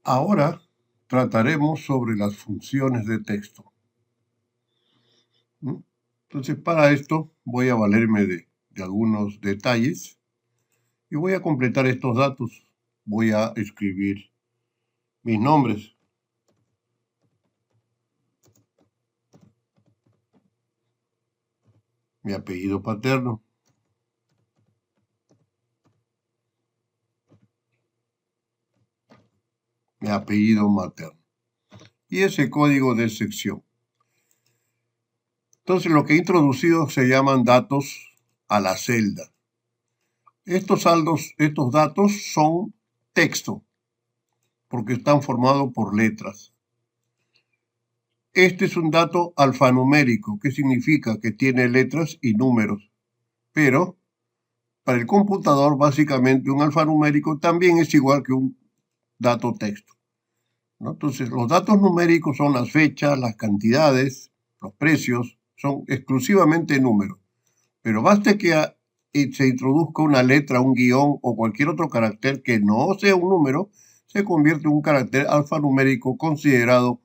Ahora trataremos sobre las funciones de texto. Entonces, para esto voy a valerme de algunos detalles y voy a completar estos datos. Voy a escribir mis nombres. Mi apellido paterno. Mi apellido materno. Y ese código de sección. Entonces, lo que he introducido se llaman datos a la celda. Estos datos son texto, porque están formados por letras. Este es un dato alfanumérico, que significa que tiene letras y números. Pero para el computador, básicamente, un alfanumérico también es igual que un dato texto, ¿no? Entonces, los datos numéricos son las fechas, las cantidades, los precios, son exclusivamente números. Pero basta que se introduzca una letra, un guión o cualquier otro carácter que no sea un número, se convierte en un carácter alfanumérico considerado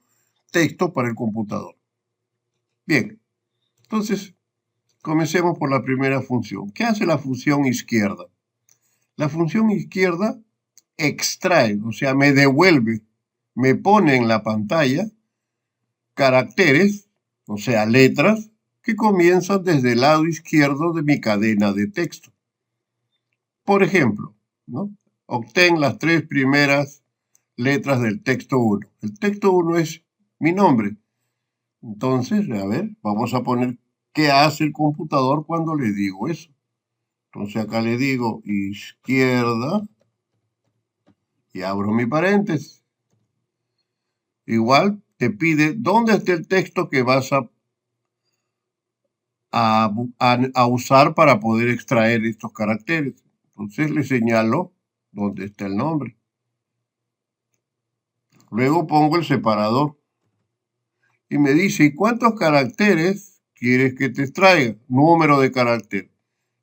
texto para el computador. Bien, entonces comencemos por la primera función. ¿Qué hace la función izquierda? La función izquierda extrae, o sea, me devuelve, me pone en la pantalla caracteres, o sea, letras, que comienzan desde el lado izquierdo de mi cadena de texto. Por ejemplo, ¿no? Obtén las 3 primeras letras del texto 1. El texto 1 es mi nombre. Entonces, a ver, vamos a poner qué hace el computador cuando le digo eso. Entonces acá le digo izquierda y abro mi paréntesis. Igual te pide dónde está el texto que vas a usar para poder extraer estos caracteres. Entonces le señalo dónde está el nombre. Luego pongo el separador y me dice, ¿y cuántos caracteres quieres que te extraiga? Número de carácter.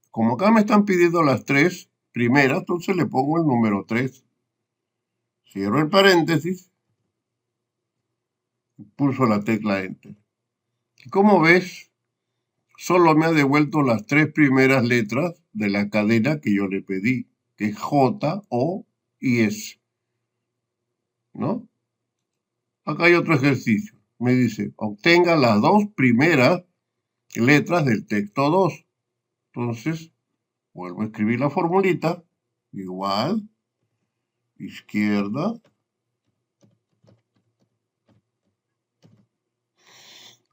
Como acá me están pidiendo las 3 primeras, entonces le pongo el número 3. Cierro el paréntesis, pulso la tecla Enter. Y como ves, solo me ha devuelto las 3 primeras letras de la cadena que yo le pedí, que es J, O y S, ¿no? Acá hay otro ejercicio. Me dice, obtenga las 2 primeras letras del texto 2. Entonces, vuelvo a escribir la formulita, igual, izquierda,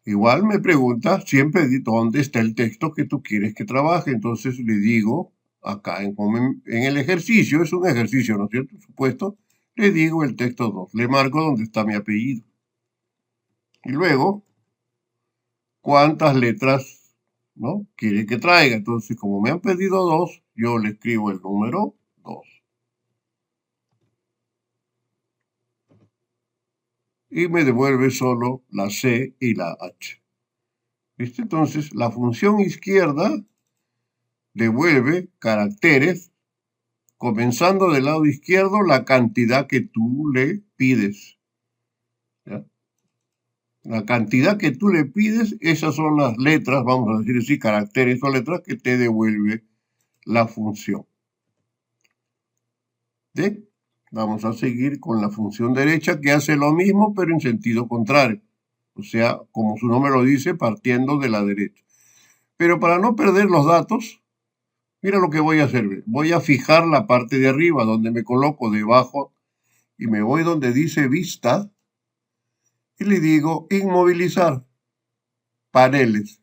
igual me pregunta siempre dónde está el texto que tú quieres que trabaje. Entonces le digo, acá en el ejercicio, es un ejercicio, ¿no es cierto? Por supuesto, le digo el texto 2, le marco dónde está mi apellido. Y luego, ¿cuántas letras, no, quiere que traiga? Entonces, como me han pedido 2, yo le escribo el número 2. Y me devuelve solo la C y la H. ¿Viste? Entonces, la función izquierda devuelve caracteres, comenzando del lado izquierdo la cantidad que tú le pides. ¿Ya? La cantidad que tú le pides, esas son las letras, vamos a decir así, caracteres o letras que te devuelve la función. ¿Sí? Vamos a seguir con la función derecha que hace lo mismo pero en sentido contrario. O sea, como su nombre lo dice, partiendo de la derecha. Pero para no perder los datos, mira lo que voy a hacer. Voy a fijar la parte de arriba, donde me coloco debajo, y me voy donde dice vista, y le digo inmovilizar, paneles.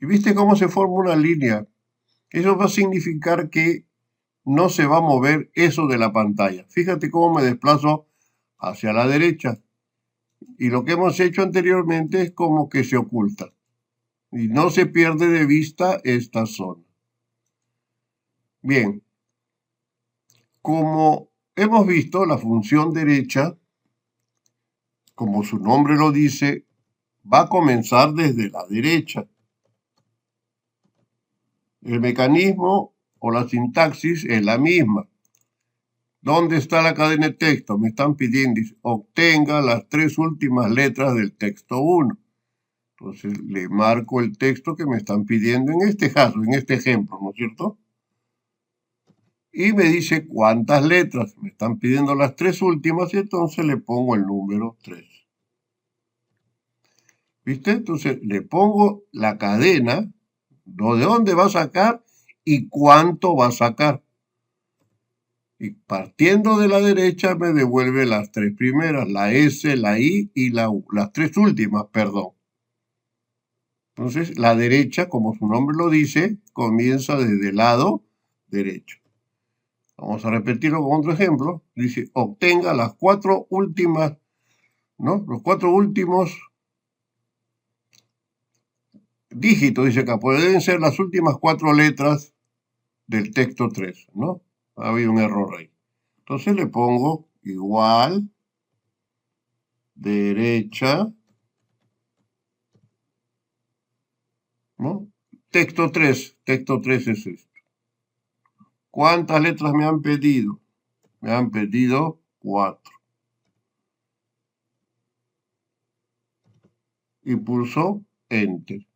¿Y viste cómo se forma una línea? Eso va a significar que no se va a mover eso de la pantalla. Fíjate cómo me desplazo hacia la derecha. Y lo que hemos hecho anteriormente es como que se oculta. Y no se pierde de vista esta zona. Bien, como hemos visto, la función derecha, como su nombre lo dice, va a comenzar desde la derecha. El mecanismo o la sintaxis es la misma. ¿Dónde está la cadena de texto? Me están pidiendo, dice, obtenga las 3 últimas letras del texto 1. Entonces le marco el texto que me están pidiendo en este caso, en este ejemplo, ¿no es cierto? Y me dice cuántas letras. Me están pidiendo las 3 últimas y entonces le pongo el número 3. ¿Viste? Entonces le pongo la cadena, de dónde va a sacar y cuánto va a sacar. Y partiendo de la derecha me devuelve las 3 primeras, la S, la I y la U, las 3 últimas, perdón. Entonces la derecha, como su nombre lo dice, comienza desde el lado derecho. Vamos a repetirlo con otro ejemplo. Dice, obtenga las 4 últimas, ¿no? Los 4 últimos dígitos, dice acá, pueden ser las últimas 4 letras del texto 3, ¿no? Ha habido un error ahí. Entonces le pongo igual, derecha, ¿no? Texto 3 es esto. ¿Cuántas letras me han pedido? Me han pedido 4. Y pulso Enter,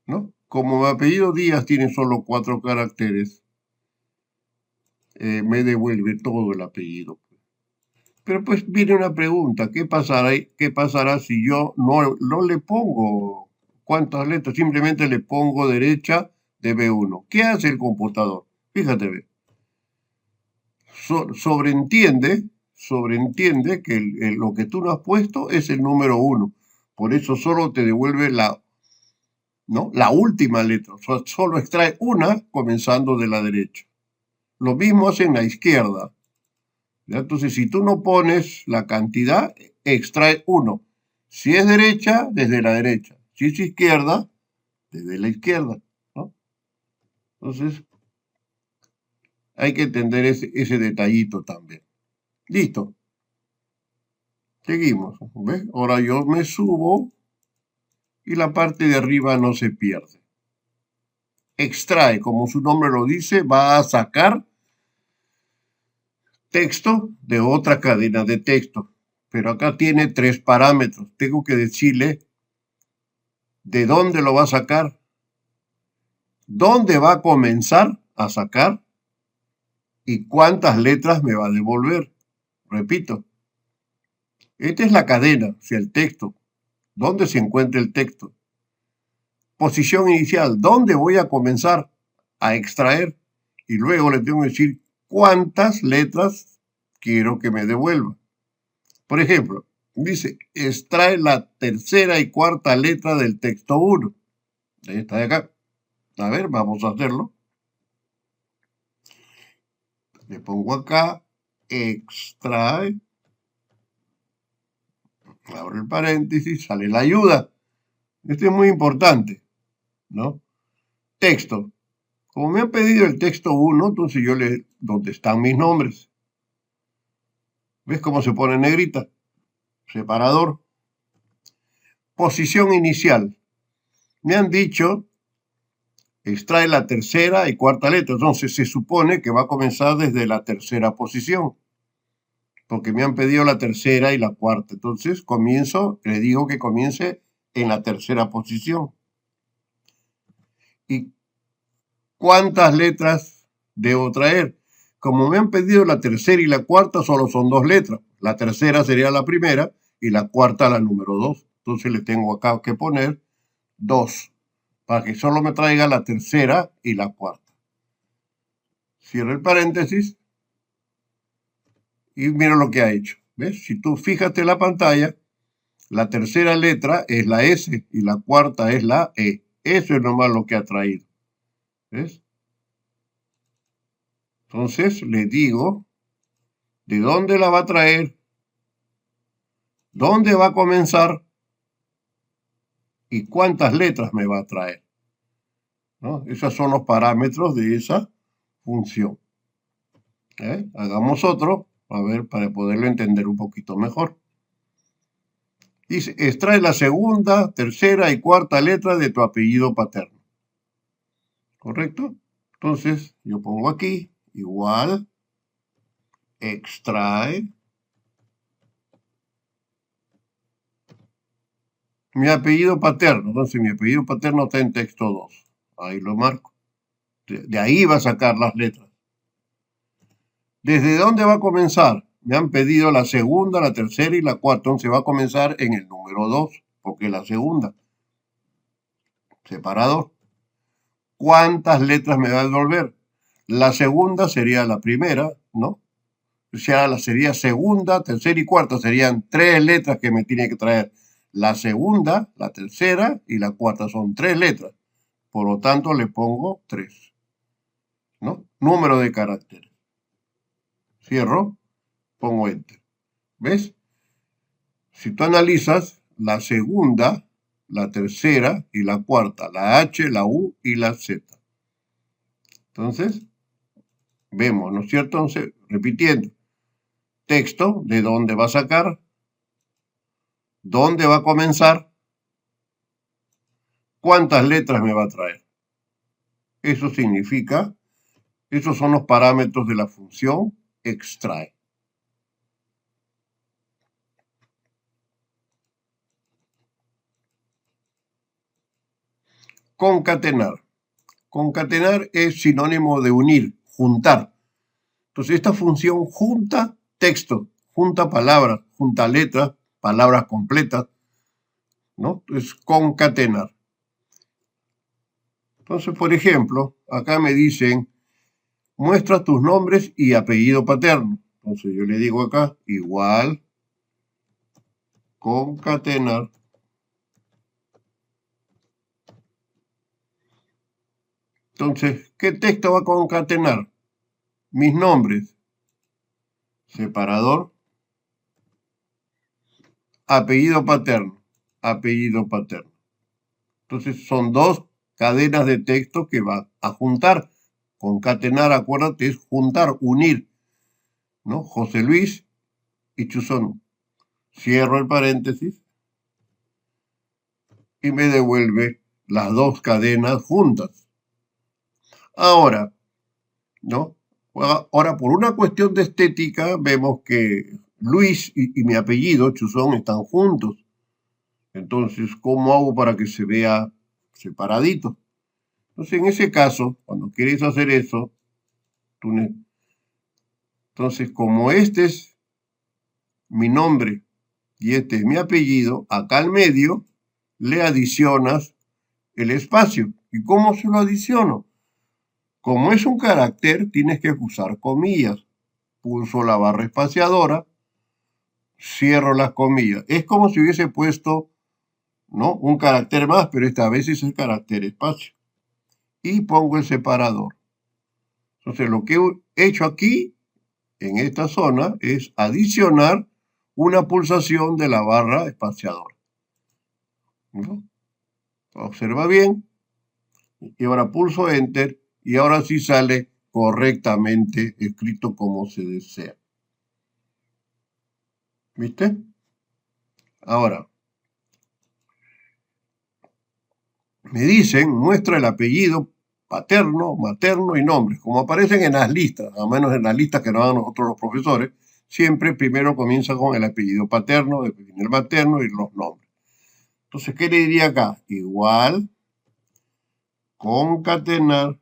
¿no? Como mi apellido Díaz tiene solo 4 caracteres, me devuelve todo el apellido. Pero pues viene una pregunta, ¿qué pasará si yo no le pongo cuántas letras? Simplemente le pongo derecha de B1. ¿Qué hace el computador? Fíjate, ve. Sobreentiende que lo que tú no has puesto es el número 1. Por eso solo te devuelve ¿no? La última letra. Solo extrae una comenzando de la derecha. Lo mismo hace en la izquierda. ¿Ya? Entonces, si tú no pones la cantidad, extrae 1. Si es derecha, desde la derecha. Si es izquierda, desde la izquierda, ¿no? Entonces, hay que entender ese detallito también. Listo. Seguimos. ¿Ves? Ahora yo me subo y la parte de arriba no se pierde. Extrae, como su nombre lo dice, va a sacar texto de otra cadena de texto. Pero acá tiene 3 parámetros. Tengo que decirle de dónde lo va a sacar, dónde va a comenzar a sacar y cuántas letras me va a devolver. Repito, esta es la cadena, o sea, el texto. ¿Dónde se encuentra el texto? Posición inicial, ¿dónde voy a comenzar a extraer? Y luego le tengo que decir cuántas letras quiero que me devuelva. Por ejemplo, dice, extrae la tercera y cuarta letra del texto 1. Esta de acá. A ver, vamos a hacerlo. Le pongo acá, extrae, abro el paréntesis, sale la ayuda. Esto es muy importante, ¿no? Texto. Como me han pedido el texto 1, entonces yo le, ¿dónde están mis nombres? ¿Ves cómo se pone negrita? Separador. Posición inicial. Me han dicho, extrae la tercera y cuarta letra. Entonces se supone que va a comenzar desde la tercera posición. Porque me han pedido la tercera y la cuarta. Entonces le digo que comience en la tercera posición. ¿Y cuántas letras debo traer? Como me han pedido la tercera y la cuarta, solo son 2 letras. La tercera sería la primera y la cuarta la número 2. Entonces le tengo acá que poner 2, para que solo me traiga la tercera y la cuarta. Cierro el paréntesis y mira lo que ha hecho. ¿Ves? Si tú fíjate en la pantalla, la tercera letra es la S y la cuarta es la E. Eso es nomás lo que ha traído. ¿Ves? Entonces le digo de dónde la va a traer, dónde va a comenzar y cuántas letras me va a traer, ¿no? Esos son los parámetros de esa función. Hagamos otro, a ver, para poderlo entender un poquito mejor. Dice, extrae la segunda, tercera y cuarta letra de tu apellido paterno. ¿Correcto? Entonces, yo pongo aquí, igual, extrae mi apellido paterno. Entonces mi apellido paterno está en texto 2. Ahí lo marco. De ahí va a sacar las letras. ¿Desde dónde va a comenzar? Me han pedido la segunda, la tercera y la cuarta. Entonces va a comenzar en el número 2, porque es la segunda. Separador. ¿Cuántas letras me va a devolver? La segunda sería la primera, ¿no? O sea, la sería segunda, tercera y cuarta. Serían 3 letras que me tiene que traer. La segunda, la tercera y la cuarta son 3 letras. Por lo tanto, le pongo 3, ¿no? Número de caracteres. Cierro, pongo Enter. ¿Ves? Si tú analizas la segunda, la tercera y la cuarta, la H, la U y la Z. Entonces, vemos, ¿no es cierto? Entonces, repitiendo, texto, ¿de dónde va a sacar? ¿Dónde va a comenzar? ¿Cuántas letras me va a traer? Eso significa, esos son los parámetros de la función extrae. Concatenar. Concatenar es sinónimo de unir, juntar. Entonces, esta función junta texto, junta palabras, junta letras, palabras completas, ¿no? Es concatenar. Entonces, por ejemplo, acá me dicen, muestra tus nombres y apellido paterno. Entonces, yo le digo acá, igual, concatenar. Entonces, ¿qué texto va a concatenar? Mis nombres, separador, apellido paterno, apellido paterno. Entonces, son 2 cadenas de texto que va a juntar. Concatenar, acuérdate, es juntar, unir, ¿no? José Luis y Chuzón. Cierro el paréntesis y me devuelve las 2 cadenas juntas. Ahora, ¿no? Ahora, por una cuestión de estética, vemos que Luis y mi apellido, Chuzón, están juntos. Entonces, ¿cómo hago para que se vea separadito? Entonces, en ese caso, cuando quieres hacer eso, entonces, como este es mi nombre y este es mi apellido, acá al medio le adicionas el espacio. ¿Y cómo se lo adiciono? Como es un carácter, tienes que usar comillas. Pulso la barra espaciadora, cierro las comillas. Es como si hubiese puesto, ¿no?, un carácter más, pero esta vez es el carácter espacio. Y pongo el separador. Entonces, lo que he hecho aquí, en esta zona, es adicionar una pulsación de la barra espaciadora, ¿no? Observa bien. Y ahora pulso Enter y ahora sí sale correctamente escrito como se desea. ¿Viste? Ahora, me dicen, muestra el apellido paterno, materno y nombres, como aparecen en las listas, al menos en las listas que nos dan nosotros los profesores, siempre primero comienza con el apellido paterno, el materno y los nombres. Entonces, ¿qué le diría acá? Igual, concatenar,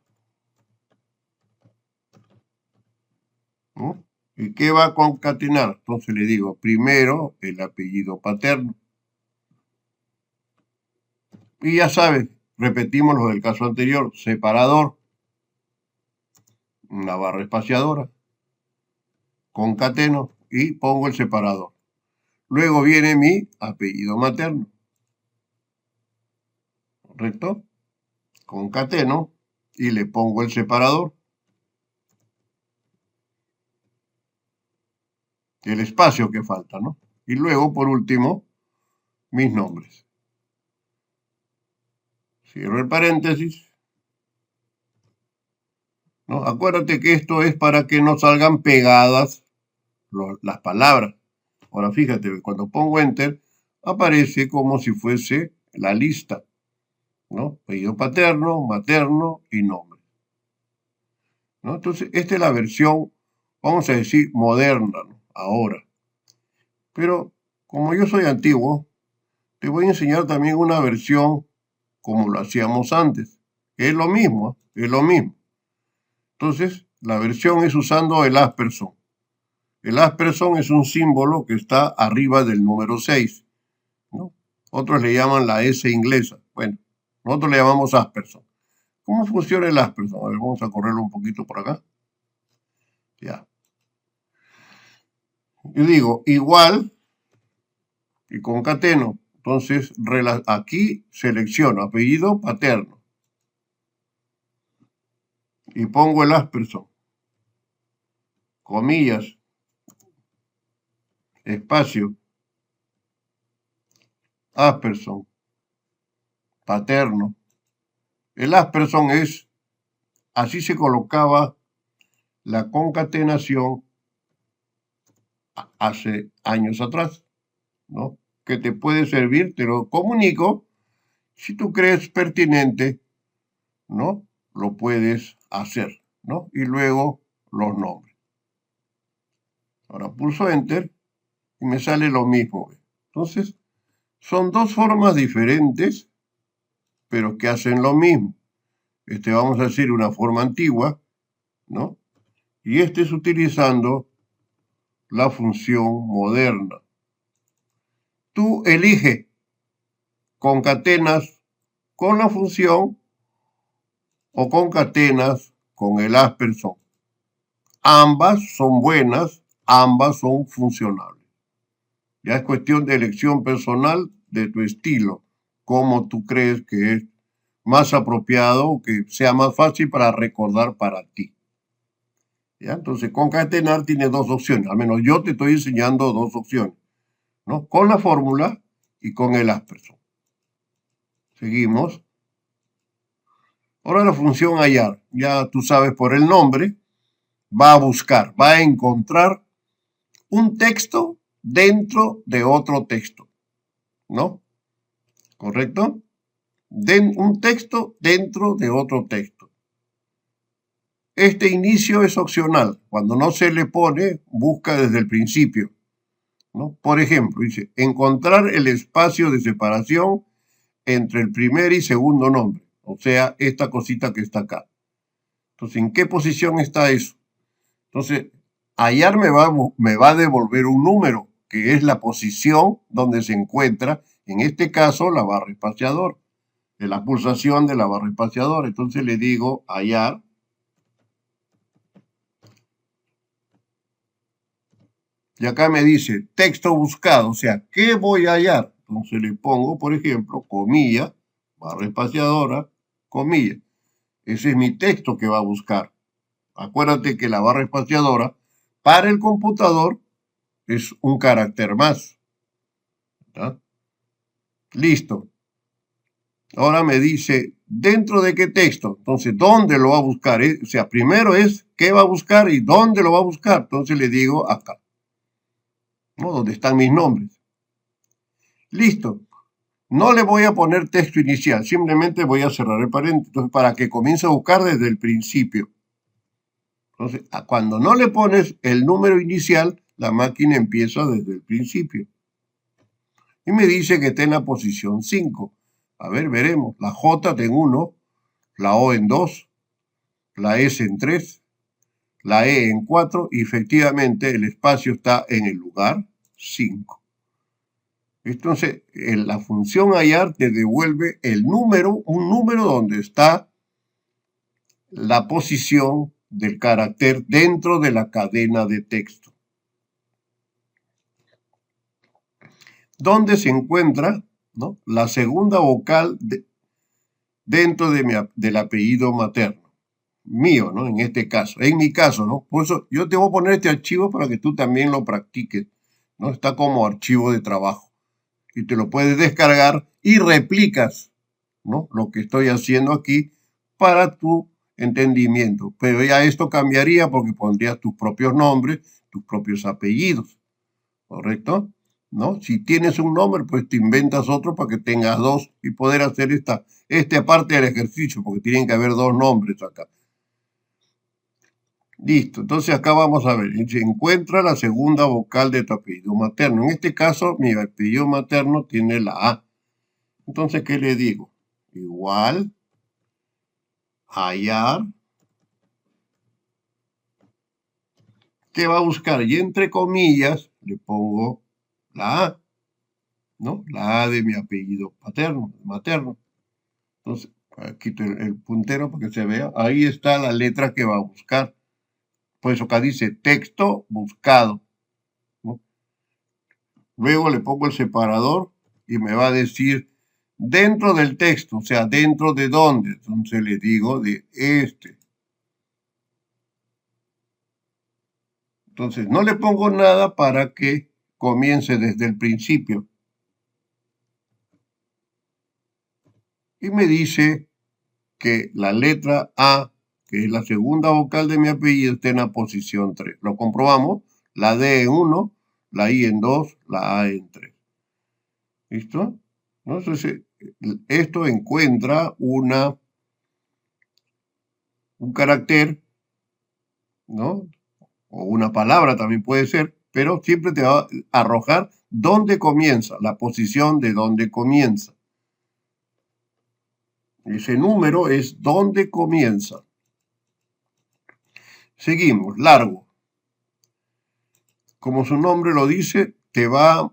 ¿no? ¿Y qué va a concatenar? Entonces le digo, primero el apellido paterno. Y ya sabes, repetimos lo del caso anterior, separador, una barra espaciadora, concateno y pongo el separador. Luego viene mi apellido materno, ¿correcto? Concateno y le pongo el separador. El espacio que falta, ¿no? Y luego, por último, mis nombres. Cierro el paréntesis, ¿no? Acuérdate que esto es para que no salgan pegadas las palabras. Ahora fíjate, cuando pongo Enter, aparece como si fuese la lista, ¿no? Apellido paterno, materno y nombre, ¿no? Entonces, esta es la versión vamos a decir moderna, ¿no? Ahora. Pero como yo soy antiguo, te voy a enseñar también una versión como lo hacíamos antes. Es lo mismo, ¿eh? Es lo mismo. Entonces, la versión es usando el asperson. El asperson es un símbolo que está arriba del número 6, ¿no? Otros le llaman la S inglesa. Bueno, nosotros le llamamos asperson. ¿Cómo funciona el asperson? A ver, vamos a correrlo un poquito por acá. Ya. Yo digo igual y concateno. Entonces, aquí selecciono apellido paterno y pongo el asperson, comillas, espacio, asperson, paterno. El asperson es, así se colocaba la concatenación hace años atrás, ¿no? Que te puede servir, te lo comunico, si tú crees pertinente, ¿no? Lo puedes hacer, ¿no? Y luego los nombres. Ahora pulso Enter y me sale lo mismo. Entonces, son dos formas diferentes, pero que hacen lo mismo. Vamos a decir una forma antigua, ¿no? Y es utilizando la función moderna. Tú eliges concatenas con la función o concatenas con el asperson. Ambas son buenas, ambas son funcionables. Ya es cuestión de elección personal de tu estilo, cómo tú crees que es más apropiado, que sea más fácil para recordar para ti. ¿Ya? Entonces, concatenar tiene dos opciones, al menos yo te estoy enseñando dos opciones, ¿no? Con la fórmula y con el asperson. Seguimos. Ahora la función hallar, ya tú sabes por el nombre, va a buscar, va a encontrar un texto dentro de otro texto, ¿no? ¿Correcto? Un texto dentro de otro texto. Este inicio es opcional. Cuando no se le pone, busca desde el principio, ¿no? Por ejemplo, dice, encontrar el espacio de separación entre el primer y segundo nombre. O sea, esta cosita que está acá. Entonces, ¿en qué posición está eso? Entonces, hallar me va a devolver un número, que es la posición donde se encuentra, en este caso, la barra espaciador, de la pulsación de la barra espaciador. Entonces le digo hallar. Y acá me dice texto buscado, o sea, ¿qué voy a hallar? Entonces le pongo, por ejemplo, comilla, barra espaciadora, comilla. Ese es mi texto que va a buscar. Acuérdate que la barra espaciadora para el computador es un carácter más. ¿Está? Listo. Ahora me dice, ¿dentro de qué texto? Entonces, ¿dónde lo va a buscar? O sea, primero es qué va a buscar y dónde lo va a buscar. Entonces le digo acá, ¿no? Donde están mis nombres. Listo. No le voy a poner texto inicial, simplemente voy a cerrar el paréntesis para que comience a buscar desde el principio. Entonces, cuando no le pones el número inicial, la máquina empieza desde el principio. Y me dice que está en la posición 5. A ver, veremos. La J en 1, la O en 2, la S en 3, la E en 4 y efectivamente el espacio está en el lugar 5. Entonces, la función hallar te devuelve el número, un número donde está la posición del carácter dentro de la cadena de texto. Donde se encuentra, ¿no?, la segunda vocal dentro del apellido materno. Mío, ¿no? En este caso, en mi caso, ¿no? Por eso yo te voy a poner este archivo para que tú también lo practiques, ¿no? Está como archivo de trabajo y te lo puedes descargar y replicas, ¿no?, lo que estoy haciendo aquí para tu entendimiento. Pero ya esto cambiaría porque pondrías tus propios nombres, tus propios apellidos, ¿correcto? ¿No? Si tienes un nombre, pues te inventas otro para que tengas dos y poder hacer esta parte del ejercicio, porque tienen que haber dos nombres acá. Listo, entonces acá vamos a ver, se encuentra la segunda vocal de tu apellido materno. En este caso, mi apellido materno tiene la A. Entonces, ¿qué le digo? Igual, hallar, ¿qué va a buscar? Y entre comillas le pongo la A, ¿no? La A de mi apellido paterno, materno. Entonces, quito el puntero para que se vea. Ahí está la letra que va a buscar. Por eso acá dice texto buscado, ¿no? Luego le pongo el separador y me va a decir dentro del texto, o sea, dentro de dónde. Entonces le digo de este. Entonces no le pongo nada para que comience desde el principio. Y me dice que la letra A, que es la segunda vocal de mi apellido, está en la posición 3. Lo comprobamos. La D en 1, la I en 2, la A en 3. ¿Listo? Entonces, esto encuentra un carácter, ¿no? O una palabra también puede ser, pero siempre te va a arrojar dónde comienza, la posición de dónde comienza. Ese número es dónde comienza. Seguimos, largo. Como su nombre lo dice, te va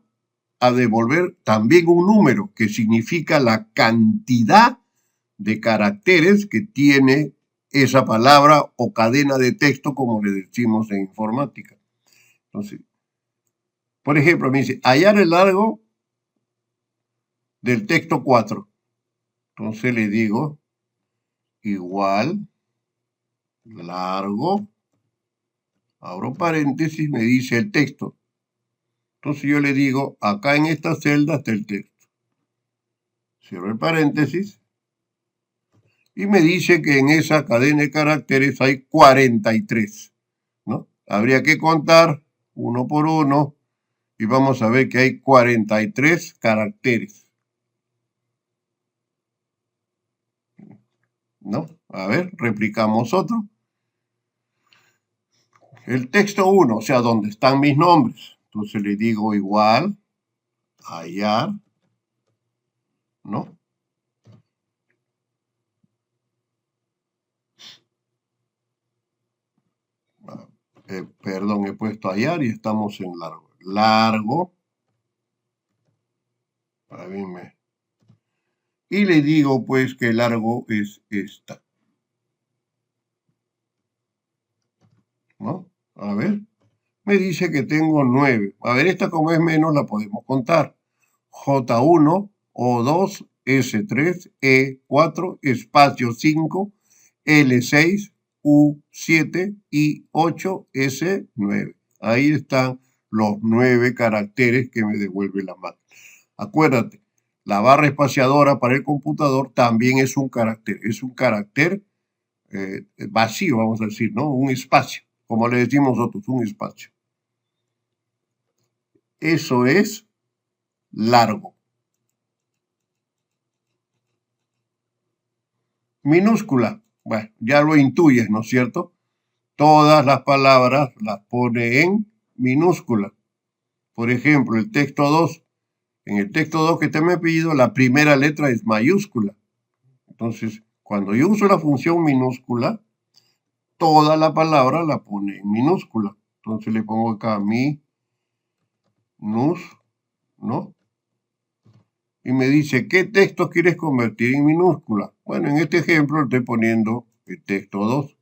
a devolver también un número que significa la cantidad de caracteres que tiene esa palabra o cadena de texto, como le decimos en informática. Entonces, por ejemplo, me dice hallar el largo del texto 4. Entonces le digo igual largo, abro paréntesis, me dice el texto. Entonces yo le digo, acá en esta celda está el texto. Cierro el paréntesis y me dice que en esa cadena de caracteres hay 43, ¿no? Habría que contar uno por uno y vamos a ver que hay 43 caracteres, ¿no? A ver, replicamos otro. El texto 1, o sea, donde están mis nombres. Entonces le digo igual, hallar, ¿no? Perdón, he puesto hallar y estamos en largo. Largo, para mí y le digo pues que largo es esta, ¿no? A ver, me dice que tengo 9. A ver, esta como es menos la podemos contar. J1, O2, S3, E4, espacio 5, L6, U7 y 8, S9. Ahí están los 9 caracteres que me devuelve la máquina. Acuérdate, la barra espaciadora para el computador también es un carácter vacío, vamos a decir, ¿no? Un espacio, como le decimos nosotros, un espacio. Eso es largo. Minúscula, bueno, ya lo intuyes, ¿no es cierto? Todas las palabras las pone en minúscula. Por ejemplo, el texto 2. En el texto 2 que te me he pedido, la primera letra es mayúscula. Entonces, cuando yo uso la función minúscula, toda la palabra la pone en minúscula. Entonces le pongo acá nus, ¿no? Y me dice, ¿qué texto quieres convertir en minúscula? Bueno, en este ejemplo estoy poniendo el texto 2.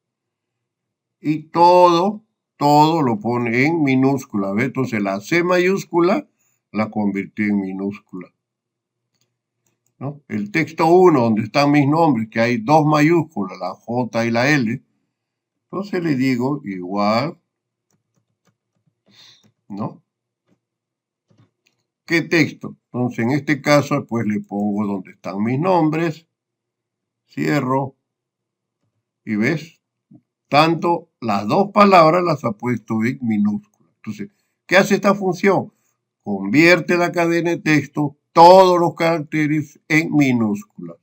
Y todo lo pone en minúscula. ¿Ves? Entonces la C mayúscula la convirtió en minúscula, ¿no? El texto 1, donde están mis nombres, que hay dos mayúsculas, la J y la L, entonces le digo igual, ¿no? ¿Qué texto? Entonces en este caso pues le pongo donde están mis nombres, cierro y ves, tanto las dos palabras las ha puesto en minúscula. Entonces, ¿qué hace esta función? Convierte la cadena de texto, todos los caracteres en minúsculas.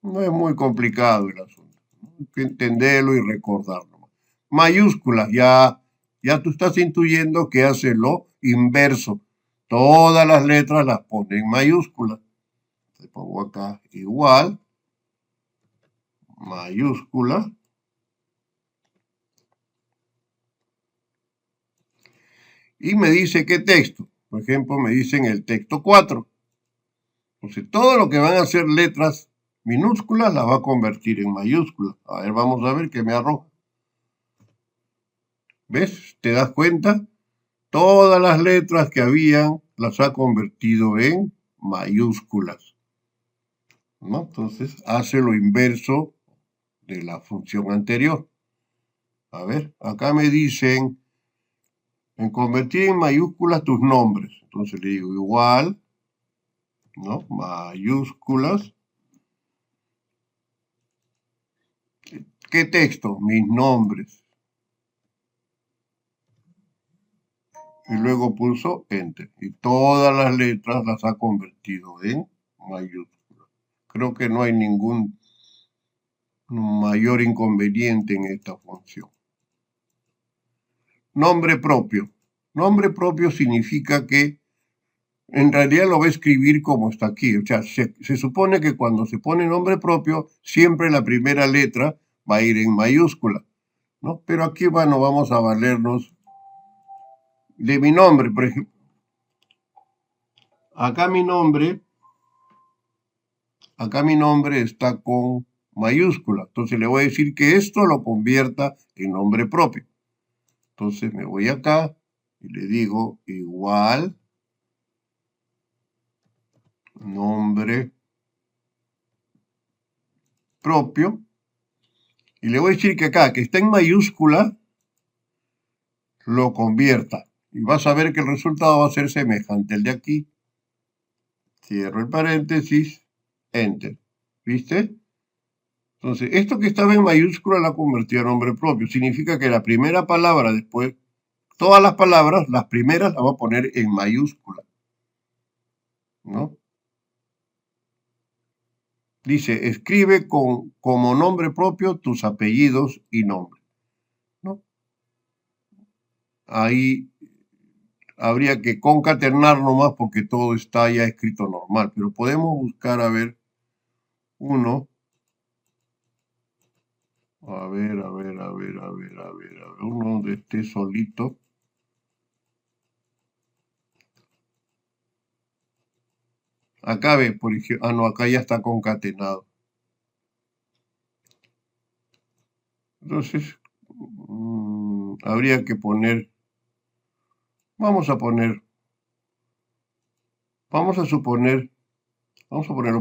No es muy complicado el asunto. Hay que entenderlo y recordarlo. mayúsculas. Ya tú estás intuyendo que hace lo inverso. Todas las letras las pone en mayúsculas. Le pongo acá igual, mayúscula. Y me dice qué texto. Por ejemplo, me dicen el texto 4. Entonces, todo lo que van a ser letras minúsculas las va a convertir en mayúsculas. A ver, vamos a ver qué me arroja. ¿Ves? ¿Te das cuenta? Todas las letras que habían las ha convertido en mayúsculas, ¿no? Entonces, hace lo inverso de la función anterior. A ver, acá me dicen en convertir en mayúsculas tus nombres. Entonces le digo igual, ¿no? Mayúsculas. ¿Qué texto? Mis nombres. Y luego pulso Enter. Y todas las letras las ha convertido en mayúsculas. Creo que no hay ningún mayor inconveniente en esta función. Nombre propio. Nombre propio significa que en realidad lo va a escribir como está aquí. O sea, se supone que cuando se pone nombre propio, siempre la primera letra va a ir en mayúscula, ¿no? Pero aquí, bueno, vamos a valernos de mi nombre, por ejemplo. Acá mi nombre está con mayúscula. Entonces le voy a decir que esto lo convierta en nombre propio. Entonces me voy acá y le digo igual nombre propio. Y le voy a decir que acá, que está en mayúscula, lo convierta. Y vas a ver que el resultado va a ser semejante al de aquí. Cierro el paréntesis, Enter. ¿Viste? Entonces, esto que estaba en mayúscula la convirtió en nombre propio. Significa que la primera palabra después, todas las palabras, las primeras las va a poner en mayúscula, ¿no? Dice, escribe como nombre propio tus apellidos y nombres, ¿no? Ahí habría que concatenar nomás porque todo está ya escrito normal, pero podemos buscar a ver uno. A ver, uno donde esté solito. Acá ve, por ejemplo, no, acá ya está concatenado. Entonces, habría que poner, vamos a ponerlo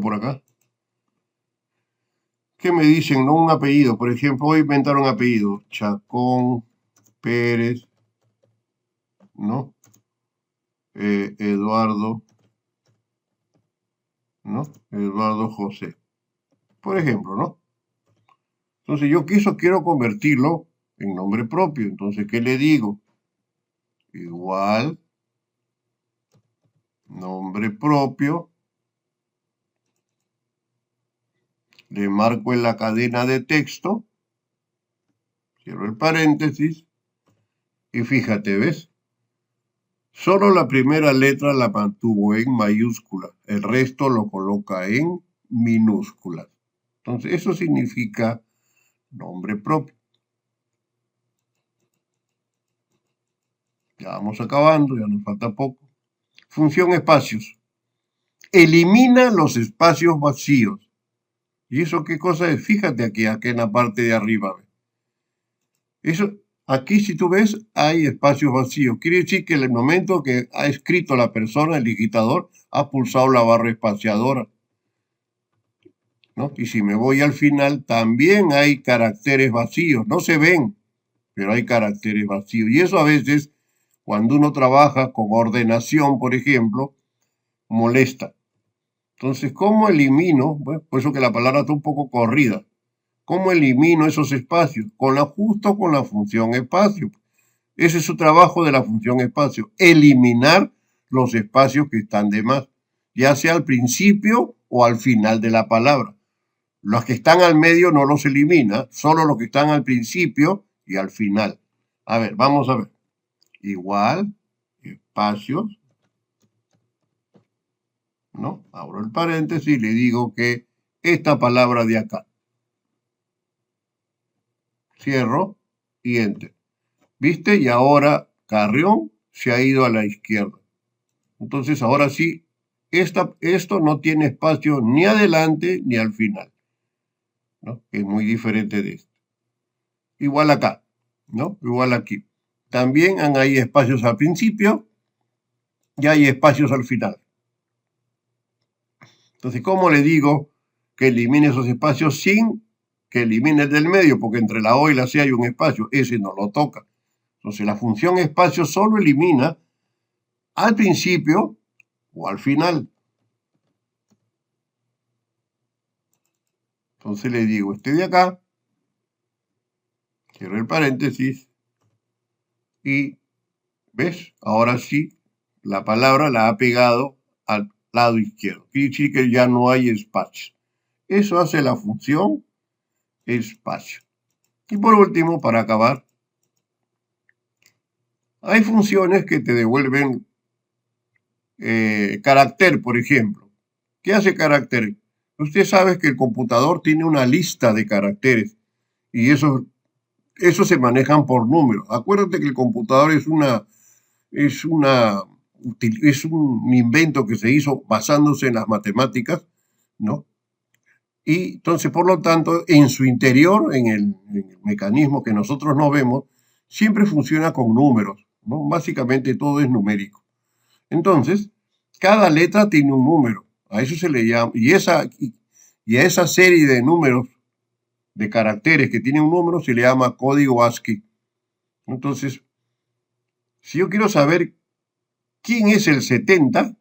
por acá. ¿Qué me dicen? No un apellido, por ejemplo, voy a inventar un apellido, Chacón Pérez, ¿no? Eduardo, ¿no? Eduardo José, por ejemplo, ¿no? Entonces yo quiero convertirlo en nombre propio. Entonces, ¿qué le digo? Igual, nombre propio, le marco en la cadena de texto, cierro el paréntesis, y fíjate, ¿ves? Solo la primera letra la mantuvo en mayúscula, el resto lo coloca en minúsculas. Entonces, eso significa nombre propio. Ya vamos acabando, ya nos falta poco. Función espacios. Elimina los espacios vacíos. ¿Y eso qué cosa es? Fíjate aquí en la parte de arriba. Eso, aquí si tú ves, hay espacios vacíos. Quiere decir que en el momento que ha escrito la persona, el digitador, ha pulsado la barra espaciadora, ¿no? Y si me voy al final, también hay caracteres vacíos. No se ven, pero hay caracteres vacíos. Y eso a veces, cuando uno trabaja con ordenación, por ejemplo, molesta. Entonces, ¿cómo elimino? Bueno, por eso que la palabra está un poco corrida. ¿Cómo elimino esos espacios? Justo con la función espacio. Ese es su trabajo de la función espacio. Eliminar los espacios que están de más, ya sea al principio o al final de la palabra. Los que están al medio no los elimina, solo los que están al principio y al final. A ver, vamos a ver. Igual, espacios, ¿no? Abro el paréntesis y le digo que esta palabra de acá. Cierro y enter. ¿Viste? Y ahora Carrión se ha ido a la izquierda. Entonces ahora sí, esto no tiene espacio ni adelante ni al final, ¿no? Es muy diferente de esto. Igual acá, ¿no? Igual aquí. También hay espacios al principio y hay espacios al final. Entonces, ¿cómo le digo que elimine esos espacios sin que elimine el del medio? Porque entre la O y la C hay un espacio, ese no lo toca. Entonces, la función espacio solo elimina al principio o al final. Entonces le digo, este de acá, cierro el paréntesis y, ¿ves? Ahora sí, la palabra la ha pegado al lado izquierdo. Quiere decir que ya no hay espacio. Eso hace la función espacio. Y por último, para acabar, hay funciones que te devuelven carácter, por ejemplo. ¿Qué hace carácter? Usted sabe que el computador tiene una lista de caracteres y esos se manejan por números. Acuérdate que el computador es un invento que se hizo basándose en las matemáticas, ¿no? Y entonces, por lo tanto, en su interior, en el mecanismo que nosotros no vemos, siempre funciona con números, ¿no? Básicamente todo es numérico. Entonces, cada letra tiene un número. A eso se le llama, y a esa serie de números, de caracteres que tienen un número, se le llama código ASCII. Entonces, si yo quiero saber quién es el 70,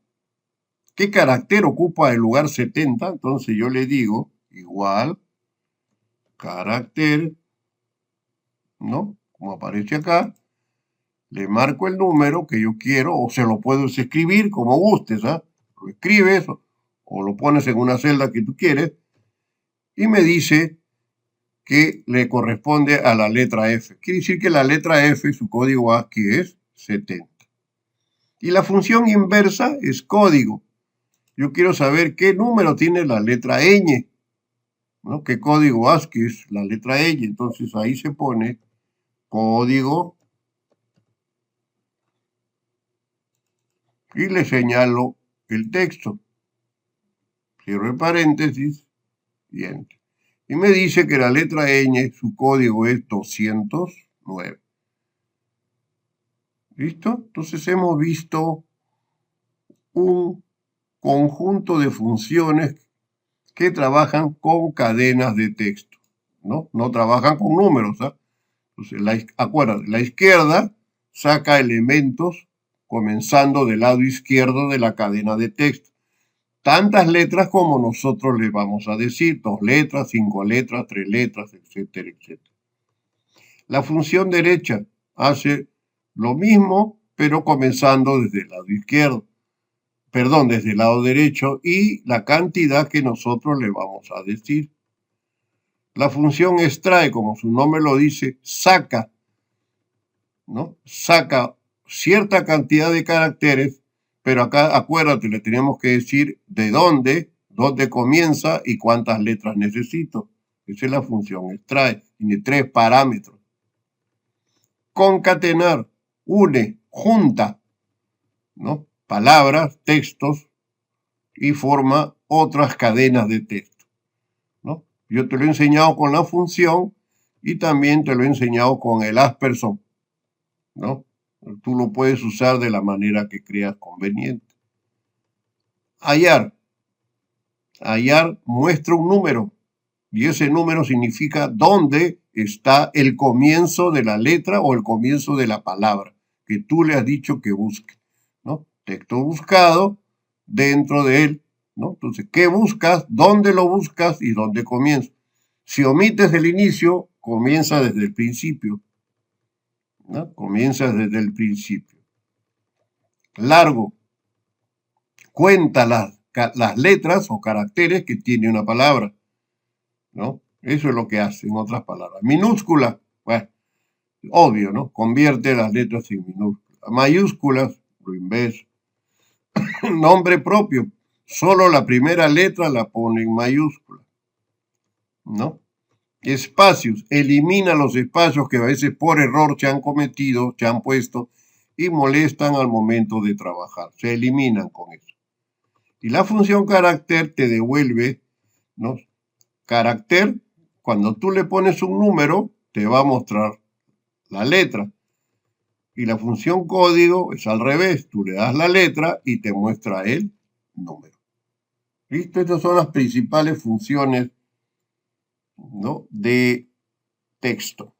qué carácter ocupa el lugar 70, entonces yo le digo igual carácter, ¿no? Como aparece acá, le marco el número que yo quiero, o se lo puedes escribir como gustes, ¿ah? Lo escribes o lo pones en una celda que tú quieres y me dice que le corresponde a la letra F. Quiere decir que la letra F, su código ASCII es 70. Y la función inversa es código. Yo quiero saber qué número tiene la letra ñ, ¿no? ¿Qué código ASCII es la letra ñ? Entonces ahí se pone código y le señalo el texto. Cierro el paréntesis y enter. Y me dice que la letra ñ, su código es 209. ¿Listo? Entonces hemos visto un conjunto de funciones que trabajan con cadenas de texto, ¿no? No trabajan con números, ¿eh? Entonces, acuérdate, la izquierda saca elementos comenzando del lado izquierdo de la cadena de texto. Tantas letras como nosotros le vamos a decir, 2 letras, 5 letras, 3 letras, etcétera, etcétera. La función derecha hace lo mismo, pero comenzando desde el lado izquierdo. Perdón, desde el lado derecho y la cantidad que nosotros le vamos a decir. La función extrae, como su nombre lo dice, saca, ¿no? Saca cierta cantidad de caracteres, pero acá, acuérdate, le tenemos que decir de dónde comienza y cuántas letras necesito. Esa es la función extrae, tiene 3 parámetros. Concatenar, une, junta, ¿no? Palabras, textos y forma otras cadenas de texto, ¿no? Yo te lo he enseñado con la función y también te lo he enseñado con el asperson, ¿no? Tú lo puedes usar de la manera que creas conveniente. Hallar. Hallar muestra un número y ese número significa dónde está el comienzo de la letra o el comienzo de la palabra que tú le has dicho que busque, ¿no? Texto buscado dentro de él, ¿no? Entonces, ¿qué buscas? ¿Dónde lo buscas? ¿Y dónde comienza? Si omites el inicio, comienza desde el principio, ¿no? Comienza desde el principio. Largo. Cuenta las letras o caracteres que tiene una palabra, ¿no? Eso es lo que hace, en otras palabras. Minúscula. Bueno, Obvio, ¿no? Convierte las letras en minúsculas. Mayúsculas, lo inverso. Nombre propio, solo la primera letra la pone en mayúscula, ¿no? Espacios, elimina los espacios que a veces por error se han cometido, se han puesto y molestan al momento de trabajar. Se eliminan con eso. Y la función carácter te devuelve, ¿no? Carácter, cuando tú le pones un número, te va a mostrar la letra. Y la función código es al revés. Tú le das la letra y te muestra el número. ¿Listo? Estas son las principales funciones, ¿no?, de texto.